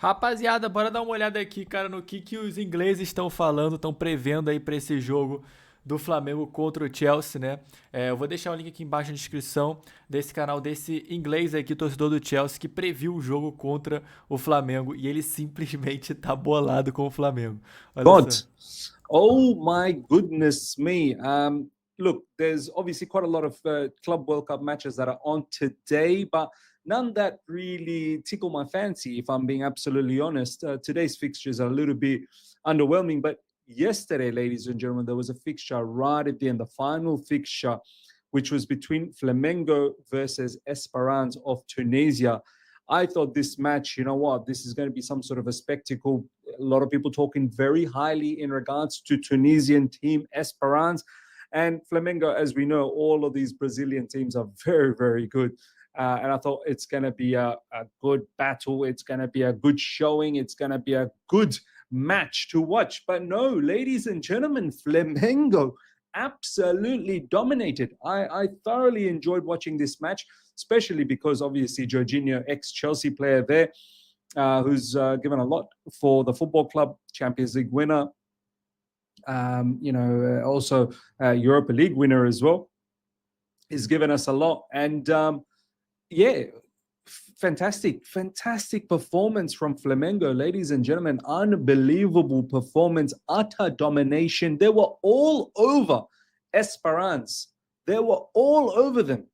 Rapaziada, bora dar uma olhada aqui, cara, no que os ingleses estão falando, estão prevendo aí pra esse jogo do Flamengo contra o Chelsea, né? Eu vou deixar o link aqui embaixo na descrição desse canal desse inglês aqui, torcedor do Chelsea, que previu o jogo contra o Flamengo e ele simplesmente tá bolado com o Flamengo. Olha God, só. oh my goodness me. Look, there's obviously quite a lot of Club World Cup matches that are on today, but none that really tickle my fancy, if I'm being absolutely honest. Today's fixtures are a little bit underwhelming, but yesterday, ladies and gentlemen, there was a fixture right at the end, the final fixture, which was between Flamengo versus Esperance of Tunisia. I thought this match, you know what, this is going to be some sort of a spectacle. A lot of people talking very highly in regards to Tunisian team Esperance. And Flamengo, as we know, all of these Brazilian teams are very, very good. And I thought it's going to be a good battle. It's going to be a good showing. It's going to be a good match to watch. But no, ladies and gentlemen, Flamengo absolutely dominated. I thoroughly enjoyed watching this match, especially because obviously Jorginho, ex-Chelsea player there, who's given a lot for the football club, Champions League winner, also Europa League winner as well. He's given us a lot. And fantastic performance from Flamengo, ladies and gentlemen. Unbelievable performance, utter domination. They were all over Esperance. They were all over them.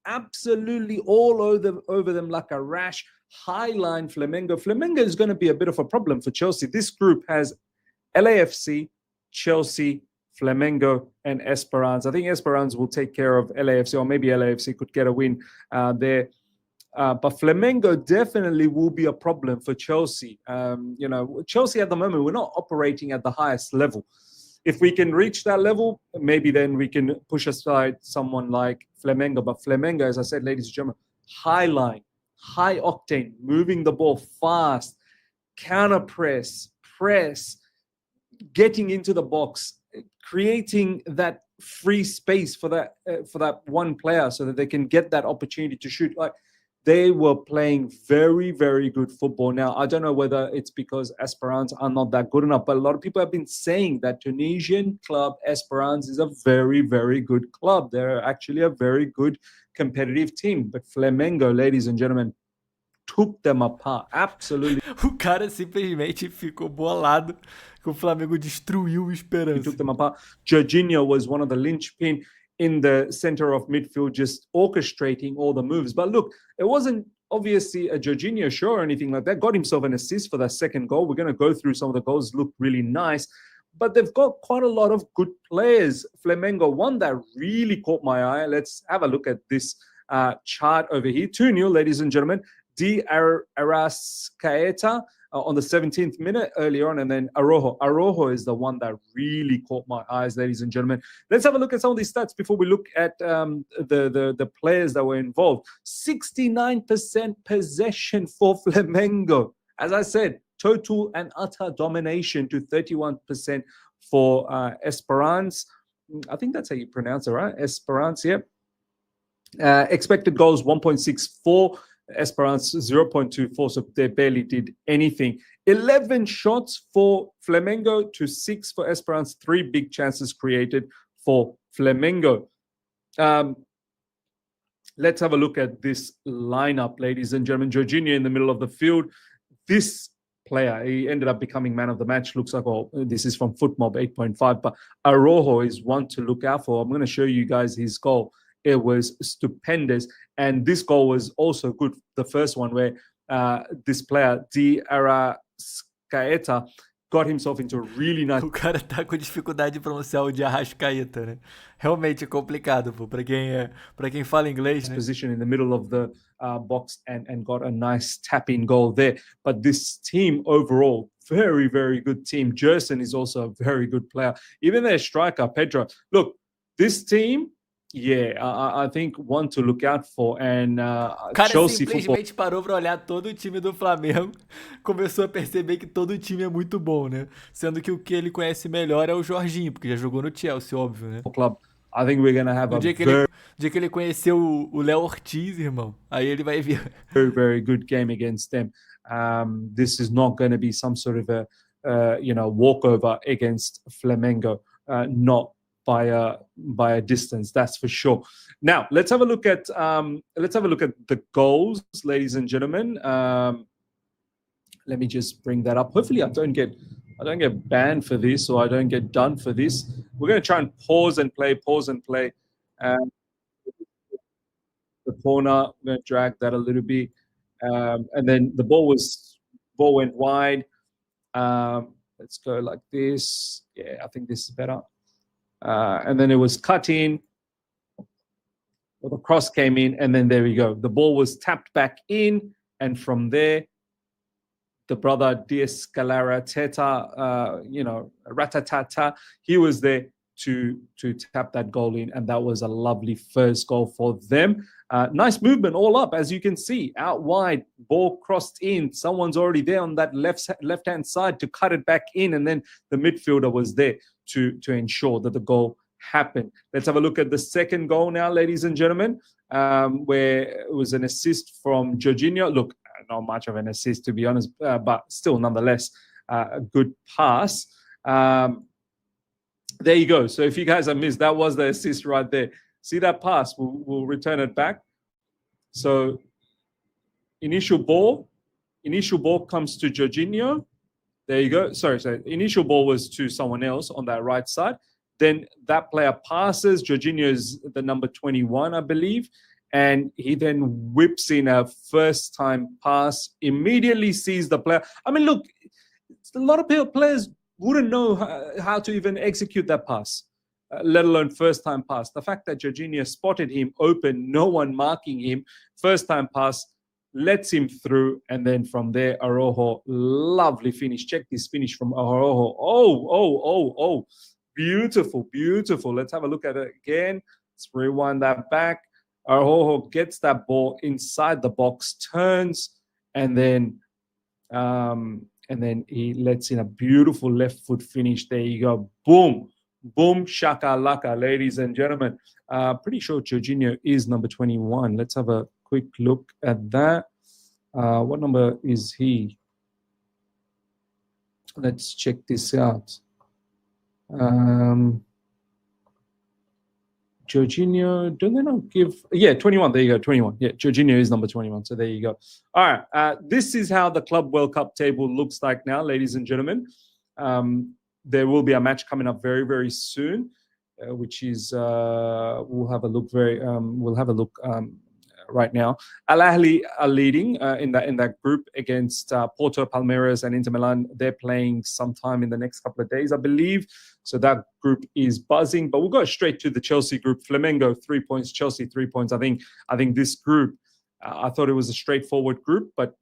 Absolutely all over them like a rash. Highline Flamengo. Flamengo is going to be a bit of a problem for Chelsea. This group has LAFC, Chelsea, Flamengo, and Esperance. I think Esperance will take care of LAFC, or maybe LAFC could get a win there. But Flamengo definitely will be a problem for Chelsea. Chelsea at the moment, we're not operating at the highest level. If we can reach that level, maybe then we can push aside someone like Flamengo. But Flamengo, as I said, ladies and gentlemen, high line, high octane, moving the ball fast, counter press, getting into the box, creating that free space for that one player so that they can get that opportunity to shoot. Like, they were playing very, very good football. Now, I don't know whether it's because Esperance are not that good enough, but a lot of people have been saying that Tunisian club Esperance is a very, very good club. They're actually a very good competitive team. But Flamengo, ladies and gentlemen, took them apart. Absolutely. O cara simplesmente ficou bolado que o Flamengo destruiu o Esperança. He took them apart. Jorginho was one of the linchpin in the center of midfield, just orchestrating all the moves. But look, it wasn't obviously a Jorginho show or anything like that. Got himself an assist for that second goal. We're going to go through some of the goals, look really nice. But they've got quite a lot of good players. Flamengo, one that really caught my eye. Let's have a look at this chart over here. 2-0, ladies and gentlemen. Di Arrascaeta on the 17th minute earlier on, and then Araujo is the one that really caught my eyes, ladies and gentlemen. Let's have a look at some of these stats before we look at the players that were involved. 69% possession for Flamengo. As I said, total and utter domination to 31% for Esperance. I think that's how you pronounce it, right? Esperance, yeah. Expected goals 1.64. Esperance 0.24, so they barely did anything. 11 shots for Flamengo to 6 for Esperance. 3 big chances created for Flamengo. Let's have a look at this lineup, ladies and gentlemen. Jorginho in the middle of the field. This player, he ended up becoming man of the match. Looks like, oh, this is from FootMob 8.5, but Araujo is one to look out for. I'm going to show you guys his goal. It was stupendous. And this goal was also good. The first one where this player, Di Arrascaeta, got himself into a really nice... O cara tá com dificuldade de pronunciar o de Arrascaeta, né? Realmente é complicado, pô. Pra quem fala inglês, né? Position in the middle of the box and got a nice tap-in goal there. But this team overall, very, very good team. Gerson is also a very good player. Even their striker, Pedro. Look, this team... Yeah, I think one to look out for. And cara Chelsea simplesmente football... parou pra olhar todo o time do Flamengo, começou a perceber que todo o time é muito bom, né? Sendo que o que ele conhece melhor é o Jorginho, porque já jogou no Chelsea, óbvio, né? Club. I think we're gonna have no dia que ele conheceu o Léo Ortiz, irmão, aí ele vai ver. Very, very good game against them. This is not going to be some sort of a walkover against Flamengo, not by a distance, that's for sure. Now let's have a look at the goals, ladies and gentlemen. Let me just bring that up. Hopefully I don't get banned for this, or I don't get done for this. We're going to try and pause and play. The corner, I'm going to drag that a little bit, and then the ball went wide. Let's go like this. Yeah, I think this is better. And then it was cut in. Well, the cross came in, and then there we go. The ball was tapped back in, and from there, the brother Diascalara Teta, Ratatata, he was there to tap that goal in, and that was a lovely first goal for them. Nice movement all up, as you can see, out wide, ball crossed in. Someone's already there on that left-hand side to cut it back in, and then the midfielder was there to ensure that the goal happened. Let's have a look at the second goal now, ladies and gentlemen, where it was an assist from Jorginho. Look, not much of an assist, to be honest, but still, nonetheless, a good pass. There you go. So if you guys have missed, that was the assist right there. See that pass? We'll return it back. So initial ball comes to Jorginho. There you go. Sorry. Initial ball was to someone else on that right side. Then that player passes. Jorginho is the number 21, I believe. And he then whips in a first-time pass, immediately sees the player. I mean, look, a lot of players wouldn't know how to even execute that pass, let alone first-time pass. The fact that Jorginho spotted him open, no one marking him, first-time pass, lets him through, and then from there, Araujo, lovely finish. Check this finish from Araujo. Oh, beautiful. Let's have a look at it again. Let's rewind that back. Araujo gets that ball inside the box, turns, and then he lets in a beautiful left foot finish. There you go. Boom, shaka laka, ladies and gentlemen. Pretty sure Jorginho is number 21. Let's have a quick look at that. What number is he? Let's check this out. Jorginho, don't they not give? Yeah, 21. There you go, 21. Yeah, Jorginho is number 21. So there you go. All right. This is how the Club World Cup table looks like now, ladies and gentlemen. There will be a match coming up very, very soon, which is we'll have a look right now. Al Ahly are leading in that group against Porto, Palmeiras, and Inter Milan. They're playing sometime in the next couple of days, I believe. So that group is buzzing. But we'll go straight to the Chelsea group. Flamengo 3 points, Chelsea 3 points. I think this group, I thought it was a straightforward group, but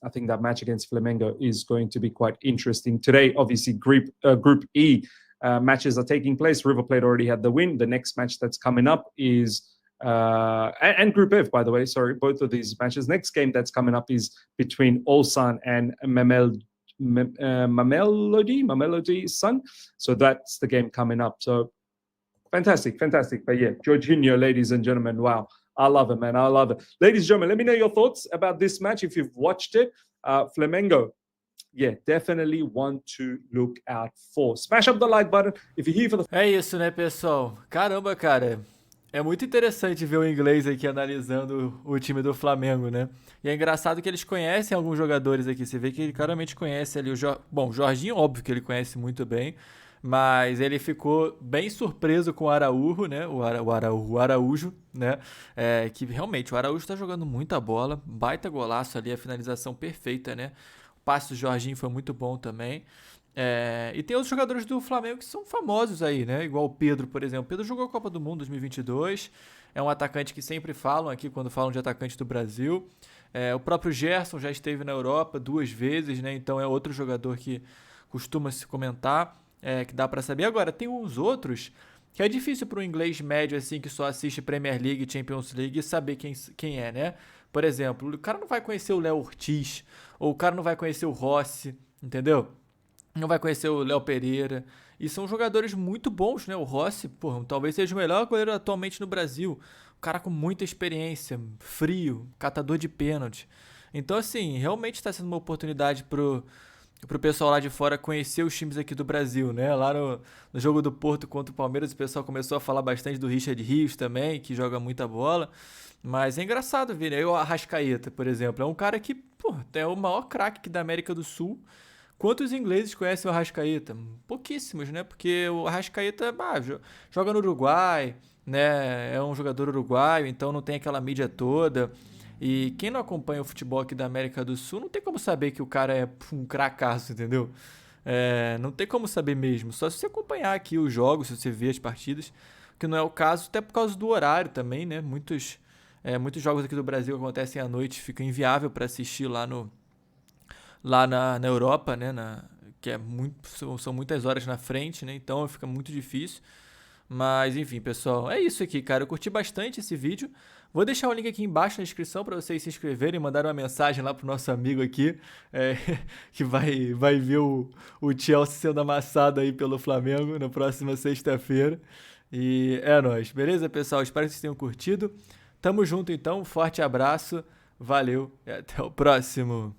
I think that match against Flamengo is going to be quite interesting. Today, obviously, Group E matches are taking place. River Plate already had the win. The next match that's coming up is and Group F, by the way, sorry, both of these matches. Next game that's coming up is between Ulsan and Mamelodi Sun. So that's the game coming up. So fantastic. But yeah, Jorginho, ladies and gentlemen, wow. I love it, man. I love it. Ladies and gentlemen, let me know your thoughts about this match if you've watched it. Flamengo, yeah, definitely one to look out for. Smash up the like button if you're here for the... É isso, né, pessoal? Caramba, cara. É muito interessante ver o inglês aqui analisando o time do Flamengo, né? E é engraçado que eles conhecem alguns jogadores aqui. Você vê que ele claramente conhece ali o... Bom, o Jorginho, óbvio que ele conhece muito bem. Mas ele ficou bem surpreso com o Araújo, né? O Araújo, né? Que realmente o Araújo tá jogando muita bola. Baita golaço ali, a finalização perfeita, né? O passe do Jorginho foi muito bom também. E tem outros jogadores do Flamengo que são famosos aí, né? Igual o Pedro, por exemplo. O Pedro jogou a Copa do Mundo 2022. É um atacante que sempre falam aqui quando falam de atacante do Brasil. O próprio Gerson já esteve na Europa 2 vezes, né? Então é outro jogador que costuma se comentar. Que dá pra saber. Agora, tem uns outros que é difícil para um inglês médio assim que só assiste Premier League e Champions League saber quem é, né? Por exemplo, o cara não vai conhecer o Léo Ortiz, ou o cara não vai conhecer o Rossi, entendeu? Não vai conhecer o Léo Pereira. E são jogadores muito bons, né? O Rossi, talvez seja o melhor goleiro atualmente no Brasil. Um cara com muita experiência, frio, catador de pênalti. Então, assim, realmente está sendo uma oportunidade pro pessoal lá de fora conhecer os times aqui do Brasil, né? Lá no jogo do Porto contra o Palmeiras, o pessoal começou a falar bastante do Richard Rios também, que joga muita bola. Mas é engraçado ver, né? O Arrascaeta, por exemplo, é um cara que, pô, é o maior craque aqui da América do Sul. Quantos ingleses conhecem o Arrascaeta? Pouquíssimos, né? Porque o Arrascaeta joga no Uruguai, né? É um jogador uruguaio, então não tem aquela mídia toda. E quem não acompanha o futebol aqui da América do Sul não tem como saber que o cara é um cracaço, entendeu? Não tem como saber mesmo. Só se você acompanhar aqui os jogos, se você ver as partidas, que não é o caso, até por causa do horário também, né? Muitos jogos aqui do Brasil acontecem à noite, fica inviável para assistir lá na Europa, né? Que são muitas horas na frente, né? Então fica muito difícil. Mas enfim, pessoal, é isso aqui, cara. Eu curti bastante esse vídeo. Vou deixar o link aqui embaixo na descrição para vocês se inscreverem e mandarem uma mensagem lá pro nosso amigo aqui, é, que vai ver o Chelsea sendo amassado aí pelo Flamengo na próxima sexta-feira. E é nóis, beleza, pessoal? Espero que vocês tenham curtido. Tamo junto então, um forte abraço, valeu e até o próximo.